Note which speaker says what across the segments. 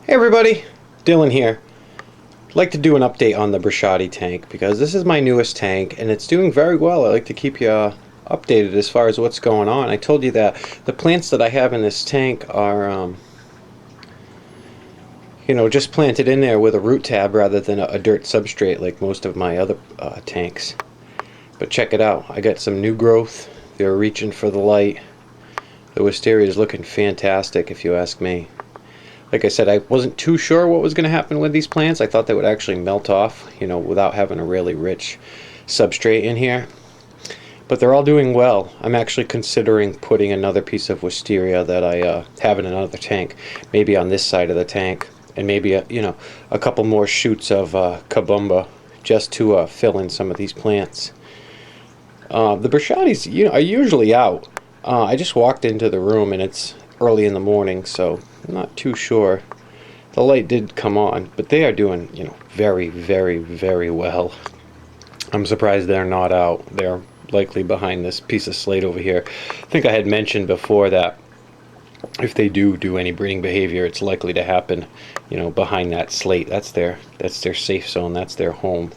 Speaker 1: Hey everybody, Dylan here. I'd like to do an update on the Brichardi tank because this is my newest tank and it's doing very well. I like to keep you updated as far as what's going on. I told you that the plants that I have in this tank are, just planted in there with a root tab rather than a dirt substrate like most of my other tanks. But check it out. I got some new growth. They're reaching for the light. The wisteria is looking fantastic if you ask me. Like I said, I wasn't too sure what was going to happen with these plants. I thought they would actually melt off, without having a really rich substrate in here. But they're all doing well. I'm actually considering putting another piece of wisteria that I have in another tank, maybe on this side of the tank, and maybe a couple more shoots of kabumba just to fill in some of these plants. The Brichardis, are usually out. I just walked into the room and it's early in the morning, so I'm not too sure. The light did come on, but they are doing, very, very, very well. I'm surprised they're not out. They're likely behind this piece of slate over here. I think I had mentioned before that if they do any breeding behavior, it's likely to happen, behind that slate. That's their safe zone. That's their home.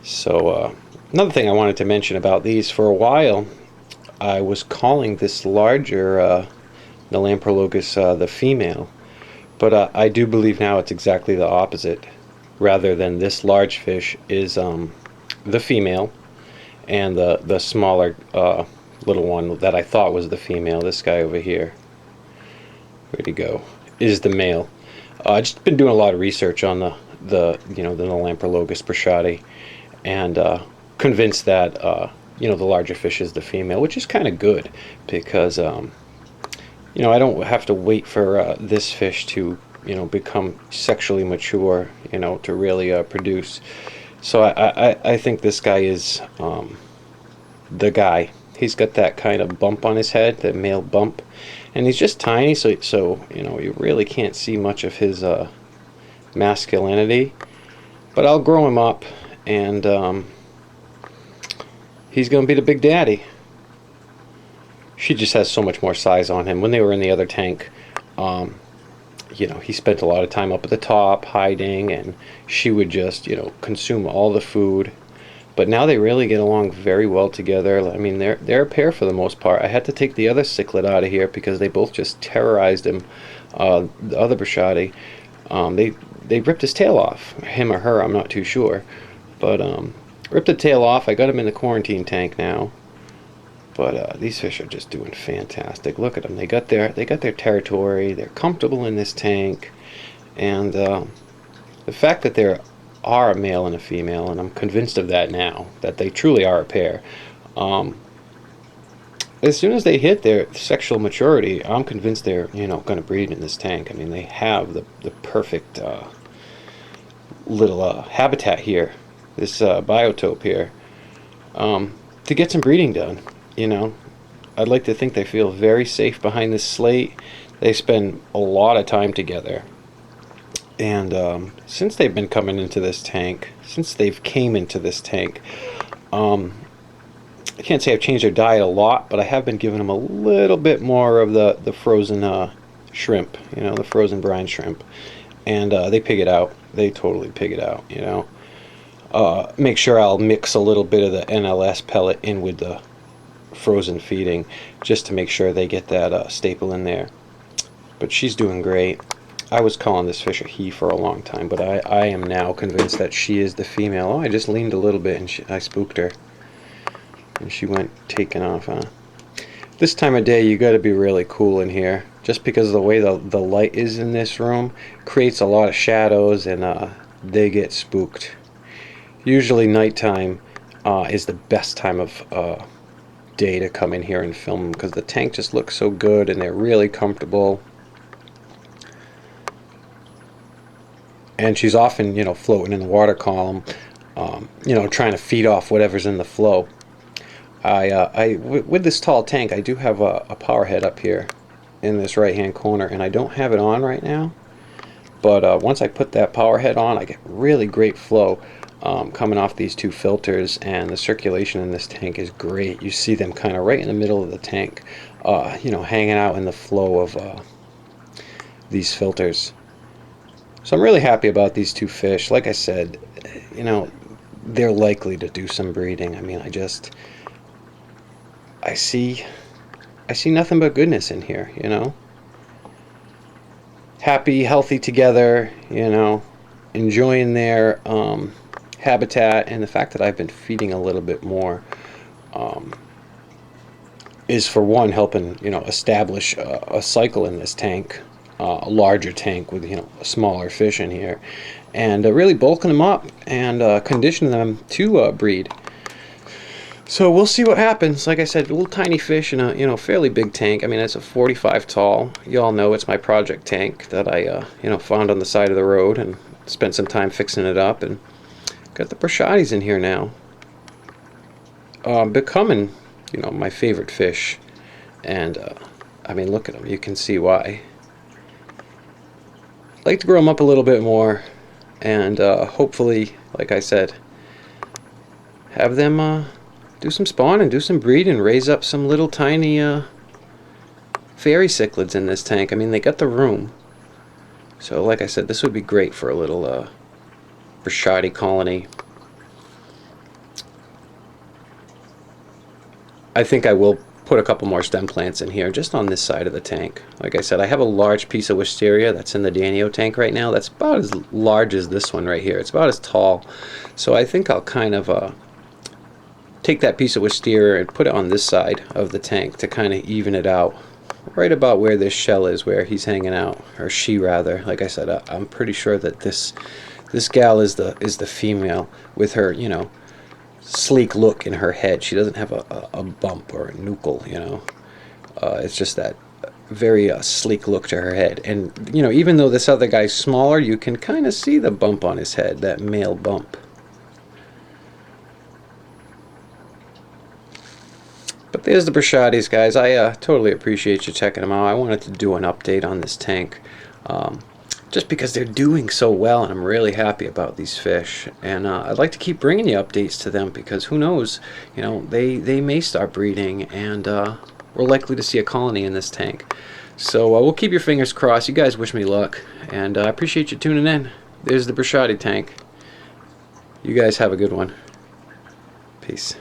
Speaker 1: So another thing I wanted to mention about these, for a while I was calling this larger Neolamprologus the female, but I do believe now it's exactly the opposite. Rather than this large fish is the female, and the smaller little one that I thought was the female, this guy over here, where'd he go, is the male. I've just been doing a lot of research on the Neolamprologus Brichardi, and convinced that the larger fish is the female, which is kind of good because I don't have to wait for this fish to become sexually mature, to really produce. So I think this guy is the guy. He's got that kind of bump on his head, that male bump, and he's just tiny, so you really can't see much of his masculinity. But I'll grow him up, and he's gonna be the big daddy. She just has so much more size on him. When they were in the other tank, he spent a lot of time up at the top hiding, and she would just consume all the food. But now they really get along very well together. I mean, they're a pair for the most part. I had to take the other cichlid out of here because they both just terrorized him. The other Brichardi, they ripped his tail off, him or her, I'm not too sure, but ripped the tail off. I got him in the quarantine tank now. But these fish are just doing fantastic. Look at them. They got their territory. They're comfortable in this tank, and the fact that there are a male and a female, and I'm convinced of that now, that they truly are a pair. As soon as they hit their sexual maturity, I'm convinced they're going to breed in this tank. I mean, they have the perfect little habitat here, this biotope here, to get some breeding done. I'd like to think they feel very safe behind this slate. They spend a lot of time together, and since they've been coming into this tank, I can't say I've changed their diet a lot, but I have been giving them a little bit more of the frozen shrimp, the frozen brine shrimp, and they pig it out. They totally pig it out. Make sure I'll mix a little bit of the NLS pellet in with the frozen feeding, just to make sure they get that staple in there. But she's doing great. I was calling this fish a he for a long time, but I am now convinced that she is the female. Oh, I just leaned a little bit and I spooked her, and she went taking off, huh? This time of day you got to be really cool in here, just because of the way the light is in this room creates a lot of shadows, and they get spooked. Usually nighttime is the best time of day to come in here and film them, because the tank just looks so good and they're really comfortable. And she's often floating in the water column, trying to feed off whatever's in the flow. With this tall tank, I do have a power head up here in this right hand corner, and I don't have it on right now, but once I put that power head on, I get really great flow coming off these two filters, and the circulation in this tank is great. You see them kind of right in the middle of the tank, hanging out in the flow these filters. So I'm really happy about these two fish. Like I said, you know, they're likely to do some breeding. I mean, I see nothing but goodness in here, you know. Happy, healthy together, you know, enjoying their habitat, and the fact that I've been feeding a little bit more is, for one, helping, you know, establish a cycle in this tank, a larger tank with, you know, smaller fish in here, and really bulking them up and conditioning them to breed. So we'll see what happens. Like I said, little tiny fish in a, you know, fairly big tank. I mean, it's a 45 tall. You all know it's my project tank that I you know, found on the side of the road and spent some time fixing it up, and got the Brichardis in here now, becoming, you know, my favorite fish. And I mean, look at them. You can see why. I'd like to grow them up a little bit more, and hopefully, like I said, have them do some spawn and do some breed and raise up some little tiny fairy cichlids in this tank. I mean, they got the room. So like I said, this would be great for a little Brichardi colony. I think I will put a couple more stem plants in here just on this side of the tank. Like I said, I have a large piece of wisteria that's in the Danio tank right now. That's about as large as this one right here. It's about as tall. So I think I'll kind of take that piece of wisteria and put it on this side of the tank to kind of even it out, right about where this shell is, where he's hanging out, or she rather. Like I said, I'm pretty sure that this gal is the female, with her, you know, sleek look in her head. She doesn't have a bump or a nuchal, you know. It's just that very sleek look to her head. And, you know, even though this other guy's smaller, you can kind of see the bump on his head, that male bump. But there's the Brichardis, guys. I totally appreciate you checking them out. I wanted to do an update on this tank, just because they're doing so well, and I'm really happy about these fish. And I'd like to keep bringing you updates to them, because who knows, you know, they may start breeding, and we're likely to see a colony in this tank. So we'll keep your fingers crossed. You guys wish me luck, and I appreciate you tuning in. There's the Brichardi tank. You guys have a good one. Peace.